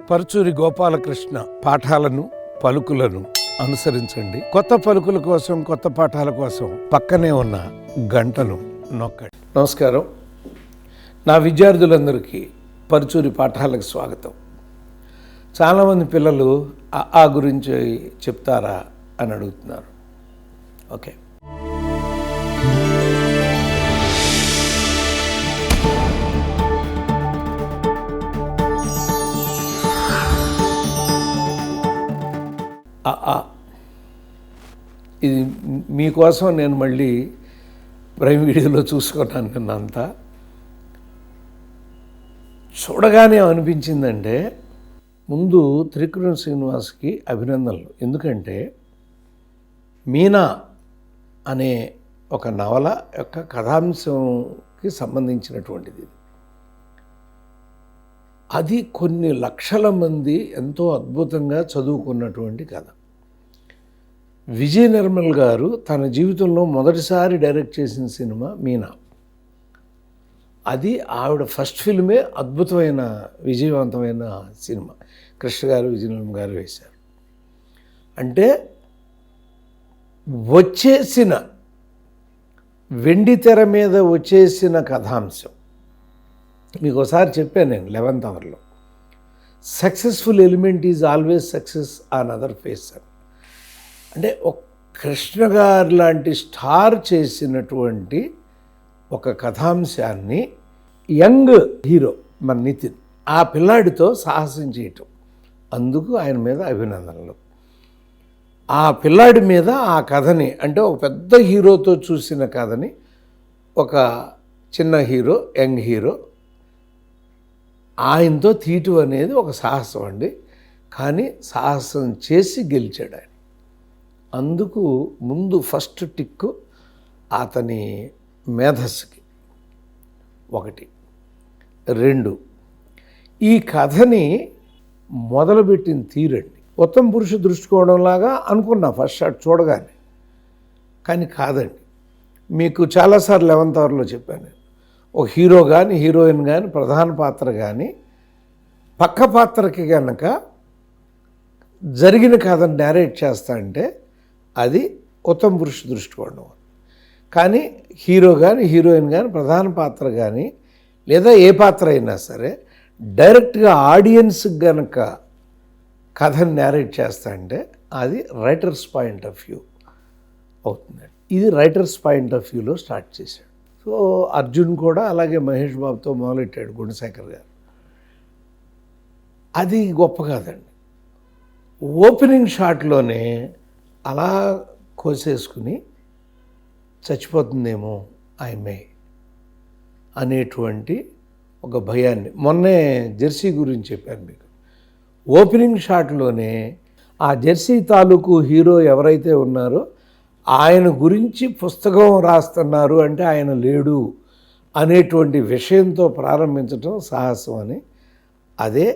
పరుచూరి గోపాలకృష్ణ పాఠాలను పలుకులను అనుసరించండి. కొత్త పలుకుల కోసం, కొత్త పాఠాల కోసం పక్కనే ఉన్న గంటను నొక్కండి. నమస్కారం. నా విద్యార్థులందరికీ పరుచూరి పాఠాలకు స్వాగతం. చాలామంది పిల్లలు ఆ గురించి చెప్తారా అని అడుగుతున్నారు. ఓకే, ఇది మీకోసం నేను మళ్ళీ ప్రైమ్ వీడియోలో చూసుకున్నాను. నిన్నంతా చూడగానే అనిపించిందంటే, ముందు త్రికరణ శ్రీనివాస్కి అభినందనలు. ఎందుకంటే మీనా అనే ఒక నవల యొక్క కథాంశంకి సంబంధించినటువంటిది. అది కొన్ని లక్షల మంది ఎంతో అద్భుతంగా చదువుకున్నటువంటి కథ. విజయ నిర్మల్ గారు తన జీవితంలో మొదటిసారి డైరెక్ట్ చేసిన సినిమా మీనా. అది ఆవిడ ఫస్ట్ ఫిల్మే, అద్భుతమైన విజయవంతమైన సినిమా. కృష్ణ గారు, విజయ నిర్మల్ గారు వేశారు. అంటే వచ్చేసిన వెండి తెర మీద వచ్చేసిన కథాంశం మీకు ఒకసారి చెప్పాను నేను 11th అవర్లో. Successful element is always success on other face అని. అంటే ఒక కృష్ణ గారు లాంటి స్టార్ చేసినటువంటి ఒక కథాంశాన్ని యంగ్ హీరో మన నితిన్, ఆ పిల్లాడితో సాహసం చేయటం, అందుకు ఆయన మీద అభినందనలు. ఆ పిల్లాడి మీద ఆ కథని, అంటే ఒక పెద్ద హీరోతో చూసిన కథని ఒక చిన్న హీరో, యంగ్ హీరో ఆయనతో తీయటం అనేది ఒక సాహసం అండి. కానీ సాహసం చేసి గెలిచాడు ఆయన. అందుకు ముందు ఫస్ట్ టిక్కు అతని మేధస్సుకి. 1. 2, ఈ కథని మొదలుపెట్టిన తీరండి. ఉత్తమ పురుష దృష్టికోణంలాగా అనుకున్నా ఫస్ట్ షాట్ చూడగానే, కానీ కాదండి. మీకు చాలాసార్లు 11th అవర్లో చెప్పాను. ఒక హీరో కానీ, హీరోయిన్ కానీ, ప్రధాన పాత్ర కానీ పక్క పాత్రకి కనుక జరిగిన కథను నేరేట్ చేస్తా అంటే అది ఉత్తమ పురుష దృష్టికోణం. కానీ హీరో కానీ, హీరోయిన్ కానీ, ప్రధాన పాత్ర కానీ, లేదా ఏ పాత్ర అయినా సరే డైరెక్ట్గా ఆడియన్స్కి కనుక కథను నేరేట్ చేస్తా అంటే అది రైటర్స్ పాయింట్ ఆఫ్ వ్యూ అవుతుందండి. ఇది రైటర్స్ పాయింట్ ఆఫ్ వ్యూలో స్టార్ట్ చేశాడు. సో అర్జున్ కూడా అలాగే మహేష్ బాబుతో మొదలెట్టాడు, గుణశేఖర్ గారు. అది గొప్ప కాదండి. ఓపెనింగ్ షాట్లోనే అలా కోసేసుకుని చచ్చిపోతుందేమో ఆమె అనేటువంటి ఒక భయాన్ని, మొన్నే జెర్సీ గురించి చెప్పాను మీకు. ఓపెనింగ్ షాట్లోనే ఆ జెర్సీ తాలూకు హీరో ఎవరైతే ఉన్నారో ఆయన గురించి పుస్తకం రాస్తున్నారు అంటే ఆయన లేడు అనేటువంటి విషయంతో ప్రారంభించడం సాహసం అని అదే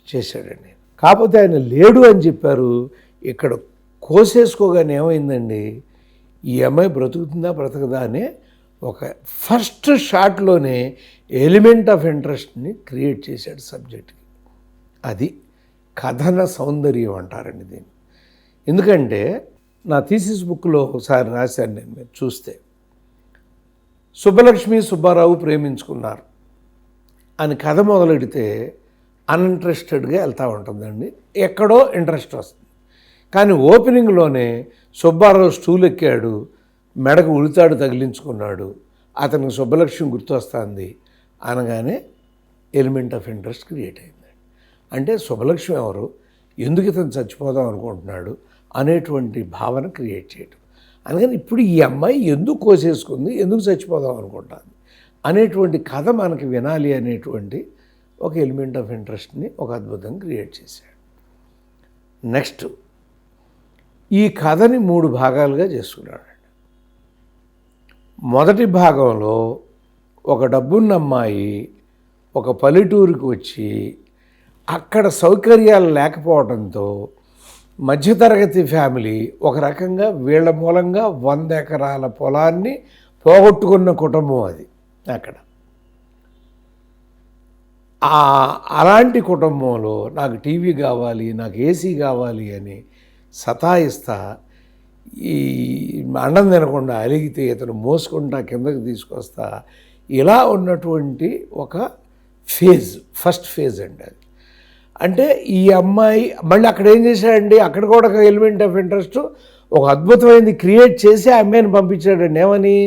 చేశాడండి. కాకపోతే ఆయన లేడు అని చెప్పారు. ఇక్కడ కోసేసుకోగానే ఏమైందండి, ఈ అమ్మాయి బ్రతుకుతుందా బ్రతకదా అనే ఒక ఫస్ట్ షాట్లోనే ఎలిమెంట్ ఆఫ్ ఇంట్రెస్ట్ని క్రియేట్ చేశాడు సబ్జెక్ట్కి. అది కథన సౌందర్యం అంటారండి దీన్ని. ఎందుకంటే నా థీసిస్ బుక్లో ఒకసారి రాశాను నేను, మీరు చూస్తే, సుబ్బలక్ష్మి సుబ్బారావు ప్రేమించుకున్నారు అని కథ మొదలెడితే అన్ఇంట్రెస్టెడ్గా వెళ్తూ ఉంటుందండి, ఎక్కడో ఇంట్రెస్ట్ వస్తుంది. కానీ ఓపెనింగ్లోనే సుబ్బారావు స్టూల్ ఎక్కాడు, మెడకు ఉಳಿతాడు తగిలించుకున్నాడు, అతనికి సుబ్బలక్ష్మి గుర్తొస్తుంది అనగానే ఎలిమెంట్ ఆఫ్ ఇంట్రెస్ట్ క్రియేట్ అయింది. అంటే సుబ్బలక్ష్మి ఎవరు, ఎందుకు ఇతను చచ్చిపోదాం అనుకుంటున్నాడు అనేటువంటి భావన క్రియేట్ చేయటం. అందుకని ఇప్పుడు ఈ అమ్మాయి ఎందుకు కోసేసుకుంది, ఎందుకు చచ్చిపోదాం అనుకుంటుంది అనేటువంటి కథ మనకి వినాలి అనేటువంటి ఒక ఎలిమెంట్ ఆఫ్ ఇంట్రెస్ట్ని ఒక అద్భుతంగా క్రియేట్ చేశాడు. నెక్స్ట్, ఈ కథని 3 భాగాలుగా చేసుకున్నాడు. మొదటి భాగంలో ఒక డబ్బున్న అమ్మాయి ఒక పల్లెటూరుకి వచ్చి అక్కడ సౌకర్యాలు లేకపోవడంతో మధ్యతరగతి ఫ్యామిలీ ఒక రకంగా వీళ్ళ మూలంగా 100 ఎకరాల పొలాన్ని పోగొట్టుకున్న కుటుంబం అది. అక్కడ అలాంటి కుటుంబంలో నాకు టీవీ కావాలి, నాకు ఏసీ కావాలి అని సతాయిస్తా, ఈ అన్నం తినకుండా అలిగితే ఇతను మోసుకుంటా కిందకి తీసుకొస్తా, ఇలా ఉన్నటువంటి ఒక ఫేజ్, ఫస్ట్ ఫేజ్ అండి అది. అంటే ఈ అమ్మాయి మళ్ళీ అక్కడ ఏం చేశాడండి, అక్కడ కూడా ఒక ఎలిమెంట్ ఆఫ్ ఇంట్రెస్ట్, ఒక అద్భుతమైనది క్రియేట్ చేసి ఆ అమ్మాయిని పంపించాడండి. ఏమని,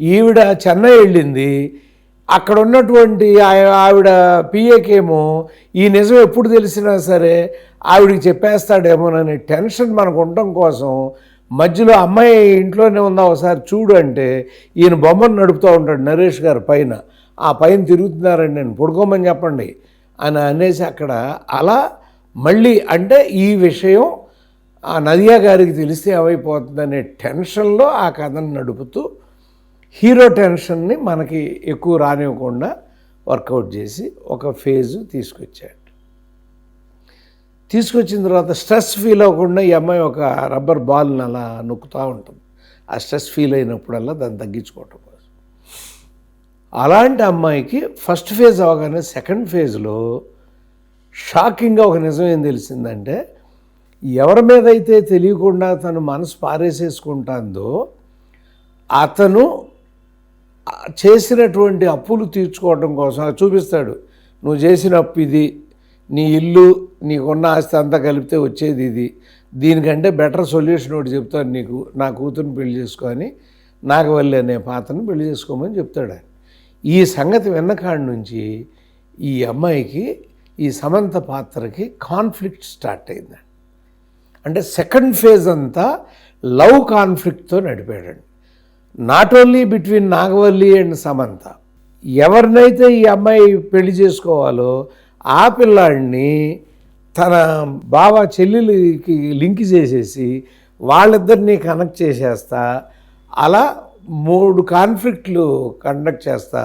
ఈవిడ చెన్నై వెళ్ళింది, అక్కడ ఉన్నటువంటి ఆవిడ పిఏకేమో ఈ నిజం ఎప్పుడు తెలిసినా సరే ఆవిడికి చెప్పేస్తాడేమోనని టెన్షన్ మనకు ఉండటం కోసం మధ్యలో అమ్మాయి ఇంట్లోనే ఉందా ఒకసారి చూడు అంటే ఈయన బొమ్మను నడుపుతూ ఉంటాడు నరేష్ గారు పైన, ఆ పైన తిరుగుతున్నారండి, నేను పడుకోమని చెప్పండి అని అనేసి అక్కడ అలా మళ్ళీ అంటే ఈ విషయం ఆ నదియా గారికి తెలిస్తే ఏమైపోతుందనే టెన్షన్లో ఆ కథను నడుపుతూ హీరో టెన్షన్ని మనకి ఎక్కువ రానివ్వకుండా వర్కౌట్ చేసి ఒక ఫేజు తీసుకొచ్చాడు. తీసుకొచ్చిన తర్వాత స్ట్రెస్ ఫీల్ అవ్వకుండా ఈ అమ్మాయి ఒక రబ్బర్ బాల్ని అలా నొక్కుతూ ఉంటుంది, ఆ స్ట్రెస్ ఫీల్ అయినప్పుడల్లా దాన్ని తగ్గించుకోవటం కోసం. అలాంటి అమ్మాయికి ఫస్ట్ ఫేజ్ అవగానే సెకండ్ ఫేజ్లో షాకింగ్గా ఒక నిజం ఏం తెలిసిందంటే, ఎవరి మీద అయితే తెలియకుండా తను మనసు పారేసేసుకుంటుందో అతను చేసినటువంటి అప్పులు తీర్చుకోవడం కోసం అది చూపిస్తాడు. నువ్వు చేసిన అప్పు ఇది, నీ ఇల్లు, నీకున్న ఆస్తి అంతా కలిపితే వచ్చేది ఇది, దీనికంటే బెటర్ సొల్యూషన్ ఒకటి చెప్తాను నీకు, నా కూతురుని పెళ్లి చేసుకొని నాగవల్లి అనే పాత్రను పెళ్లి చేసుకోమని చెప్తాడు ఆయన. ఈ సంగతి విన్నకాడి నుంచి ఈ అమ్మాయికి, ఈ సమంత పాత్రకి కాన్ఫ్లిక్ట్ స్టార్ట్ అయిందండి. అంటే సెకండ్ ఫేజ్ అంతా లవ్ కాన్ఫ్లిక్ట్తో నడిపాడండి. Not only between Nagavalli and Samantha, ఎవరినైతే ఈ అమ్మాయి పెళ్లి చేసుకోవాలో ఆ పిల్లాడిని తన బావ చెల్లెలికి లింక్ చేసేసి వాళ్ళిద్దరినీ కనెక్ట్ చేసేస్తా, అలా 3 కాన్ఫ్లిక్ట్లు కండక్ట్ చేస్తా.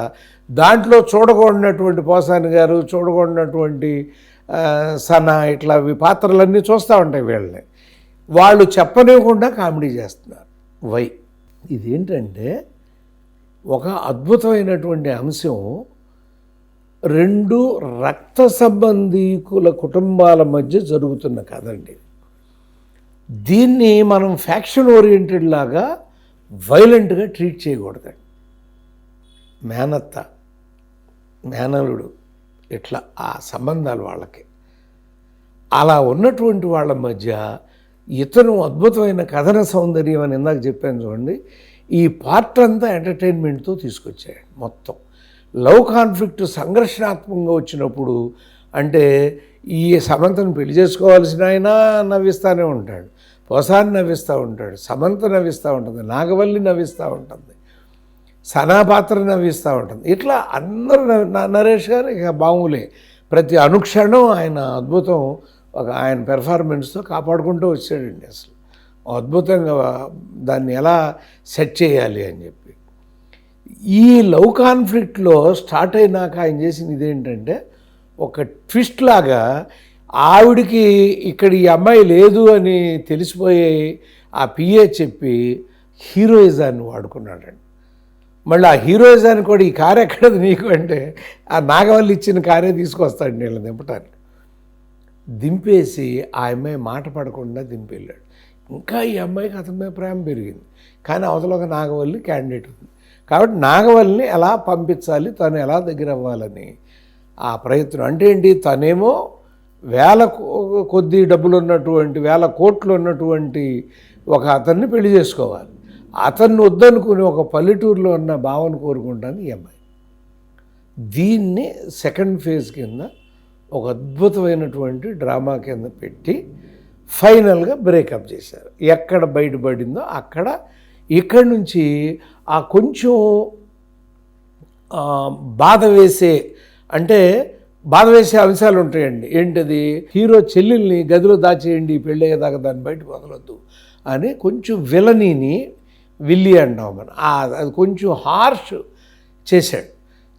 దాంట్లో చూడకూడనటువంటి పోసాని గారు, చూడకూడనటువంటి సనా, ఇట్లా పాత్రలన్నీ చూస్తూ ఉంటాయి వీళ్ళని. వాళ్ళు చెప్పనివ్వకుండా కామెడీ చేస్తున్నారు. వై? ఇదేంటంటే ఒక అద్భుతమైనటువంటి అంశం, 2 రక్త సంబంధీకుల కుటుంబాల మధ్య జరుగుతున్న కథ అండి. దీన్ని మనం ఫ్యాక్షన్ ఓరియంటెడ్ లాగా వైలెంట్గా ట్రీట్ చేయకూడదండి. మేనత్త, మేనలుడు, ఇట్లా ఆ సంబంధాలు వాళ్ళకి అలా ఉన్నటువంటి వాళ్ళ మధ్య ఇతను అద్భుతమైన కథన సౌందర్యం అని ఇందాక చెప్పాను చూడండి, ఈ పార్ట్ అంతా ఎంటర్టైన్మెంట్తో తీసుకొచ్చాడు. మొత్తం లవ్ కాన్ఫ్లిక్ట్ సంఘర్షణాత్మకంగా వచ్చినప్పుడు, అంటే ఈ సమంతను పెళ్లి చేసుకోవాల్సిన ఆయన నవ్విస్తూనే ఉంటాడు, పోసాన్ని నవ్విస్తూ ఉంటాడు, సమంత నవ్విస్తూ ఉంటుంది, నాగవల్లి నవ్విస్తూ ఉంటుంది, సనా పాత్ర నవ్విస్తూ ఉంటుంది, ఇట్లా అందరూ నరేష్ గారు ఇక బాములే. ప్రతి అనుక్షణం ఆయన అద్భుతం, ఆయన పెర్ఫార్మెన్స్తో కాపాడుకుంటూ వచ్చాడండి. అసలు అద్భుతంగా దాన్ని ఎలా సెట్ చేయాలి అని చెప్పి. ఈ లవ్ కాన్ఫ్లిక్ట్లో స్టార్ట్ అయినాక ఆయన చేసిన ఇదేంటంటే, ఒక ట్విస్ట్ లాగా ఆవిడికి ఇక్కడ ఈ అమ్మాయి లేదు అని తెలిసిపోయి ఆ పిఏ చెప్పి హీరోయిజాన్ని వాడుకున్నాడండి. మళ్ళీ ఆ హీరోయిజాన్ని కూడా, ఈ కారు ఎక్కడది నీకు అంటే, ఆ నాగవల్లి ఇచ్చిన కారే తీసుకొస్తాడు వీళ్ళని దింపటానికి. దింపేసి ఆ అమ్మాయి మాట పడకుండా దింపెళ్ళాడు. ఇంకా ఈ అమ్మాయికి అతని మీద ప్రేమ పెరిగింది, కానీ అవతల ఒక నాగవల్లి క్యాండిడేట్ ఉంది కాబట్టి నాగవల్లిని ఎలా పంపించాలి, తను ఎలా దగ్గర అవ్వాలని ఆ ప్రయత్నం. అంటే ఏంటి, తనేమో వేల కొద్ది డబ్బులు ఉన్నటువంటి, 1000 కోట్లు ఉన్నటువంటి ఒక అతన్ని పెళ్లి చేసుకోవాలి, అతన్ని వద్దనుకుని ఒక పల్లెటూరులో ఉన్న భావన కోరుకుంటాను ఈ అమ్మాయి. దీన్ని సెకండ్ ఫేజ్ కింద ఒక అద్భుతమైనటువంటి డ్రామా కింద పెట్టి ఫైనల్గా బ్రేకప్ చేశారు. ఎక్కడ బయటపడిందో అక్కడ, ఇక్కడి నుంచి ఆ కొంచెం బాధ వేసే, అంటే బాధ వేసే అంశాలు ఉంటాయండి. ఏంటది, హీరో చెల్లెల్ని గదిలో దాచేయండి పెళ్ళయ్యేదాకా దాన్ని బయటకు వదలొద్దు అని కొంచెం విలనీని, విల్లి అంటాం మనం, అది కొంచెం హార్ష్ చేశాడు.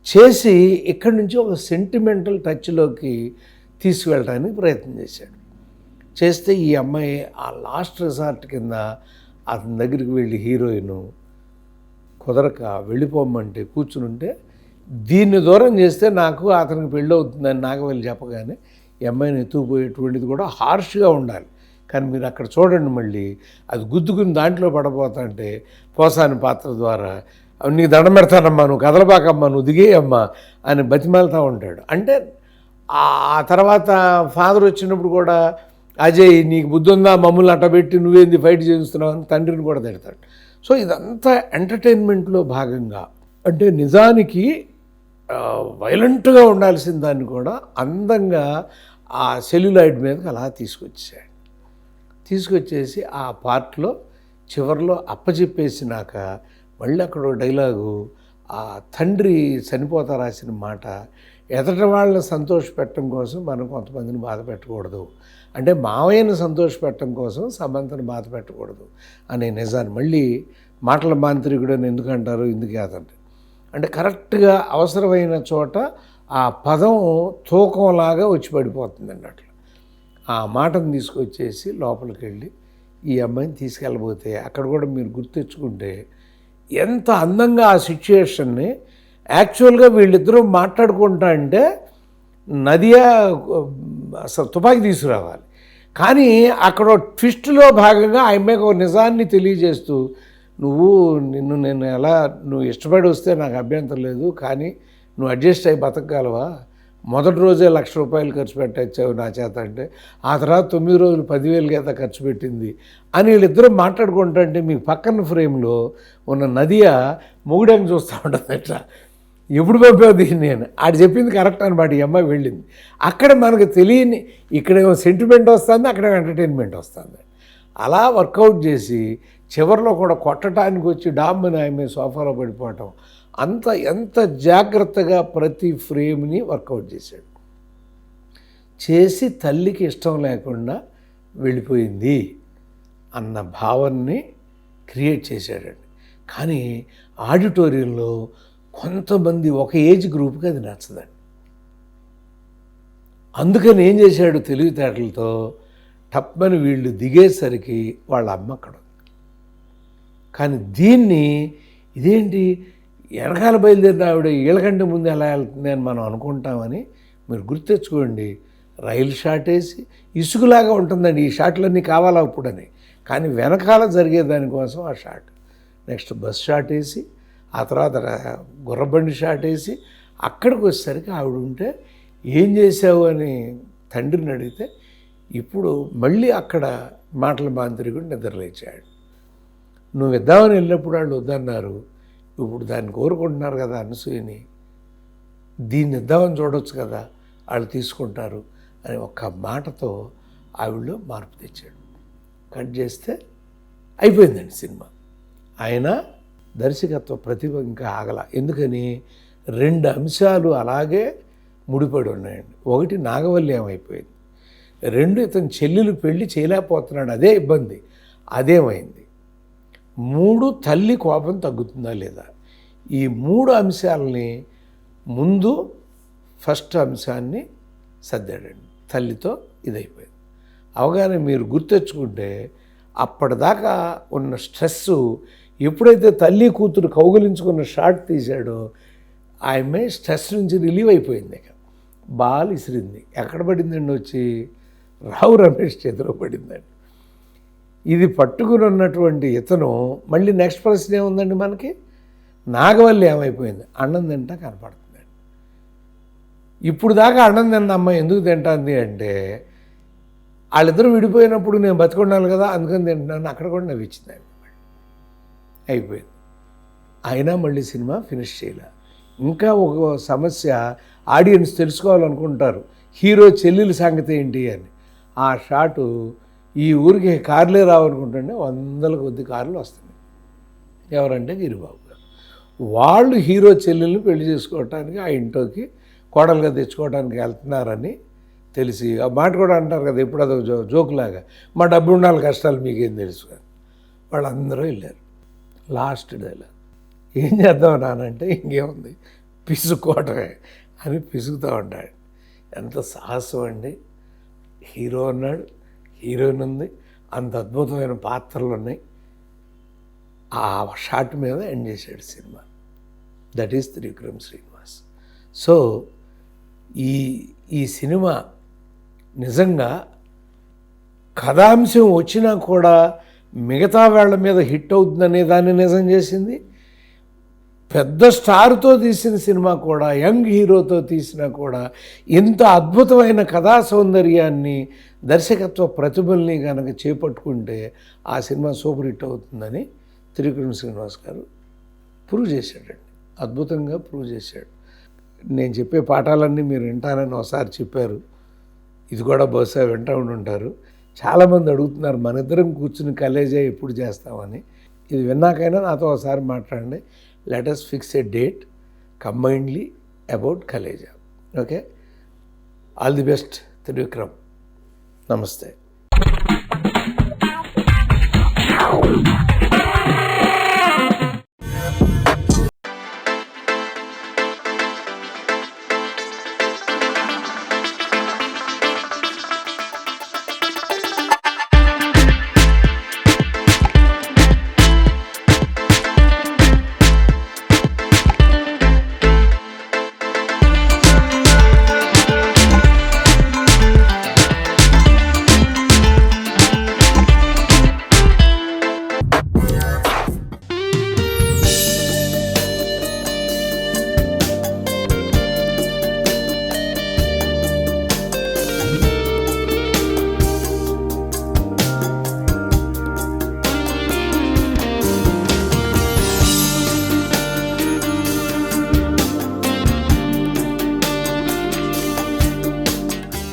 చేసి ఇక్కడి నుంచి ఒక సెంటిమెంటల్ టచ్లోకి తీసుకువెళ్ళడానికి ప్రయత్నం చేశాడు. చేస్తే ఈ అమ్మాయి ఆ లాస్ట్ రిసార్ట్ కింద అతని దగ్గరికి వెళ్ళి హీరోయిన్ కుదరక వెళ్ళిపోమంటే కూర్చునుంటే దీన్ని దూరం చేస్తే నాకు అతనికి పెళ్ళి అవుతుందని నాగవల్లి చెప్పగానే ఈ అమ్మాయిని ఎత్తుకుపోయేటువంటిది కూడా హార్ష్గా ఉండాలి. కానీ మీరు అక్కడ చూడండి, మళ్ళీ అది గుద్దుకుని దాంట్లో పడబోతా అంటే పోసాని పాత్ర ద్వారా నీకు దండం పెడతానమ్మా, నువ్వు కదలబాకమ్మా, నువ్వు దిగేయమ్మా అని బతిమాలుతూ ఉంటాడు. అంటే ఆ తర్వాత ఫాదర్ వచ్చినప్పుడు కూడా అజయ్ నీకు బుద్ధి ఉందా, మమ్మల్ని అట్టబెట్టి నువ్వేంది ఫైట్ చేస్తున్నావు అని తండ్రిని కూడా తిడతాడు. సో ఇదంతా ఎంటర్టైన్మెంట్లో భాగంగా, అంటే నిజానికి వైలెంట్గా ఉండాల్సిన దాన్ని కూడా అందంగా ఆ సెల్యులాయిడ్ మీదకి అలా తీసుకొచ్చేసి ఆ పార్ట్లో చివరిలో అప్పచెప్పేసినాక మళ్ళీ అక్కడ డైలాగు, ఆ తండ్రి చనిపోతా రాసిన మాట, ఎదటి వాళ్ళని సంతోషపెట్టడం కోసం మనం కొంతమందిని బాధ పెట్టకూడదు, అంటే మావయ్యను సంతోషపెట్టడం కోసం సమంతను బాధ పెట్టకూడదు అనే నిజాన్ని మళ్ళీ మాటల మాంత్రికుడు అని ఎందుకు అంటారు, ఎందుకు కాదంటే అంటే కరెక్ట్గా అవసరమైన చోట ఆ పదం తూకంలాగా వచ్చి పడిపోతుంది అన్నట్లు. ఆ మాటను తీసుకొచ్చేసి లోపలికి వెళ్ళి ఈ అమ్మాయిని తీసుకెళ్ళబోతే అక్కడ కూడా మీరు గుర్తెచ్చుకుంటే ఎంత అందంగా ఆ సిచ్యుయేషన్ని యాక్చువల్గా వీళ్ళిద్దరూ మాట్లాడుకుంటా అంటే నదియా అసలు తుపాకీ తీసుకురావాలి, కానీ అక్కడ ట్విస్ట్లో భాగంగా ఆ అమ్మాయికి ఒక నిజాన్ని తెలియజేస్తూ నేను ఎలా నువ్వు ఇష్టపడి వస్తే నాకు అభ్యంతరం లేదు, కానీ నువ్వు అడ్జస్ట్ అయ్యి బతకగలవా, మొదటి రోజే ₹1,00,000 ఖర్చు పెట్టచ్చావు నా చేత అంటే, ఆ తర్వాత 9 రోజులు 10,000 గీత ఖర్చు పెట్టింది అని వీళ్ళిద్దరూ మాట్లాడుకుంటుంటే మీకు పక్కన ఫ్రేమ్లో ఉన్న నదియా మొగుడని చూస్తూ ఉంటుంది. అట్లా ఎప్పుడు పంపావు దీన్ని నేను ఆడు చెప్పింది కరెక్ట్ అనమాట. ఈ అమ్మాయి వెళ్ళింది అక్కడ మనకు తెలియని, ఇక్కడేమో సెంటిమెంట్ వస్తుంది, అక్కడేమో ఎంటర్టైన్మెంట్ వస్తుంది. అలా వర్కౌట్ చేసి చివరిలో కూడా కొట్టడానికి వచ్చి డామ్మని ఆమె సోఫాలో పడిపోవటం, ఎంత జాగ్రత్తగా ప్రతి ఫ్రేమ్ని వర్కౌట్ చేసి తల్లికి ఇష్టం లేకుండా వెళ్ళిపోయింది అన్న భావాన్ని క్రియేట్ చేశాడండి. కానీ ఆడిటోరియంలో కొంతమంది ఒక ఏజ్ గ్రూప్కి అది నచ్చదండి. అందుకని ఏం చేశాడు, తెలివితేటలతో టప్పని వీళ్ళు దిగేసరికి వాళ్ళ అమ్మ అక్కడ ఉంది. కానీ దీన్ని ఇదేంటి వెనకాల బయలుదేరిన ఆవిడ వీళ్ళకంటే ముందు ఎలా వెళ్తుంది అని మనం అనుకుంటామని మీరు గుర్తెచ్చుకోండి. రైలు షాట్ వేసి ఇసుగులాగా ఉంటుందండి, ఈ షాట్లన్నీ కావాలా ఇప్పుడని, కానీ వెనకాల జరిగేదానికోసం ఆ షాట్. నెక్స్ట్ బస్ షాట్ వేసి, ఆ తర్వాత గుర్రబండి షాట్ వేసి అక్కడికి వచ్చేసరికి ఆవిడ ఉంటే ఏం చేసావు అని తండ్రిని అడిగితే ఇప్పుడు మళ్ళీ అక్కడ మాటల మాంత్రికుడు నిద్రలేచాడు. నువ్వు ఇద్దామని వెళ్ళినప్పుడు వాళ్ళు వద్దన్నారు, ఇప్పుడు దాన్ని కోరుకుంటున్నారు కదా అనసూయని, దీన్ని ఇద్దామని చూడవచ్చు కదా, వాళ్ళు తీసుకుంటారు అని ఒక్క మాటతో ఆవిడలో మార్పు తెచ్చాడు. కట్ చేస్తే అయిపోయిందండి సినిమా. ఆయన దర్శకత్వ ప్రతిభ ఇంకా ఆగల. ఎందుకని 2 అంశాలు అలాగే ముడిపడి ఉన్నాయండి. ఒకటి నాగవల్లి ఏమైపోయింది, 2 ఇతను చెల్లెలు పెళ్ళి చేయలేకపోతున్నాడు, అదే ఇబ్బంది, అదేమైంది. 3 తల్లి కోపం తగ్గుతుందా లేదా. ఈ 3 అంశాలని ముందు ఫస్ట్ అంశాన్ని సర్దాడండి, తల్లితో ఇదైపోయింది. అవగానే మీరు గుర్తెచ్చుకుంటే అప్పటిదాకా ఉన్న స్ట్రెస్సు ఎప్పుడైతే తల్లి కూతురు కౌగిలించుకున్న షాట్ తీశాడో ఆమె స్ట్రెస్ నుంచి రిలీవ్ అయిపోయింది. బాల్ ఇసిరింది, ఎక్కడ పడిందండి, వచ్చి రావు రమేష్ చేతిలో పడిందండి. ఇది పట్టుకుని ఉన్నటువంటి ఇతను మళ్ళీ నెక్స్ట్ ప్రశ్న ఏముందండి మనకి, నాగవల్లి ఏమైపోయింది, అన్నం తింటా కనపడుతుందండి. ఇప్పుడు దాకా అన్నం తిన్న అమ్మాయి ఎందుకు తింటుంది అంటే వాళ్ళిద్దరూ విడిపోయినప్పుడు నేను బతికొండాలి కదా అందుకని తింటున్నాను, అక్కడ కూడా నవ్విచ్చిందండి. అయిపోయింది. అయినా మళ్ళీ సినిమా ఫినిష్ చేయలే. ఇంకా ఒక సమస్య ఆడియన్స్ తెలుసుకోవాలనుకుంటారు, హీరో చెల్లెలి సంగతి ఏంటి అని. ఆ షాటు ఈ ఊరికి కార్లే రావనుకుంటుండే 100 కొద్ది కార్లు వస్తున్నాయి. ఎవరంటే గిరిబాబు గారు. వాళ్ళు హీరో చెల్లెల్ని పెళ్లి చేసుకోవటానికి ఆ ఇంట్లోకి కోడలుగా తెచ్చుకోవడానికి వెళ్తున్నారని తెలిసి ఆ మాట కూడా అంటారు కదా, ఇప్పుడు అదొక జోకులాగా, మా డబ్బు ఉండాలి కష్టాలు మీకేం తెలుసు కదా. వాళ్ళందరూ వెళ్ళారు. లాస్ట్ డైలాగ్, ఏం చేద్దాం నానంటే ఇంకేముంది పిసుక్కోవటమే అని పిసుకుతూ ఉంటాడు. ఎంత సాహసం అండి. హీరో ఉన్నాడు, హీరోయిన్ ఉంది, అంత అద్భుతమైన పాత్రలు ఉన్నాయి. ఆ షాట్ మీద ఎండ్ చేశాడు cinema. That is Trivikram Srinivas. So ఈ ఈ సినిమా నిజంగా కథాంశం వచ్చినా కూడా మిగతా వాళ్ళ మీద హిట్ అవుతుందనే దాన్ని నిజం చేసింది. పెద్ద స్టార్తో తీసిన సినిమా కూడా, యంగ్ హీరోతో తీసినా కూడా ఇంత అద్భుతమైన కథా సౌందర్యాన్ని, దర్శకత్వ ప్రతిభల్ని కనుక చేపట్టుకుంటే ఆ సినిమా సూపర్ హిట్ అవుతుందని త్రివిక్రమ్ శ్రీనివాస్ గారు ప్రూవ్ చేశాడండి. అద్భుతంగా ప్రూవ్ చేశాడు. నేను చెప్పే పాఠాలన్నీ మీరు వింటానని ఒకసారి చెప్పారు. ఇది కూడా బహుశా వింటూ ఉండుంటారు. చాలామంది అడుగుతున్నారు, మన ఇద్దరం కూర్చుని కలేజా ఎప్పుడు చేస్తామని. ఇది విన్నాకైనా నాతో ఒకసారి మాట్లాడండి. Let us fix a date combinedly about Kaleja. Okay? All the best, Trivikram. Namaste.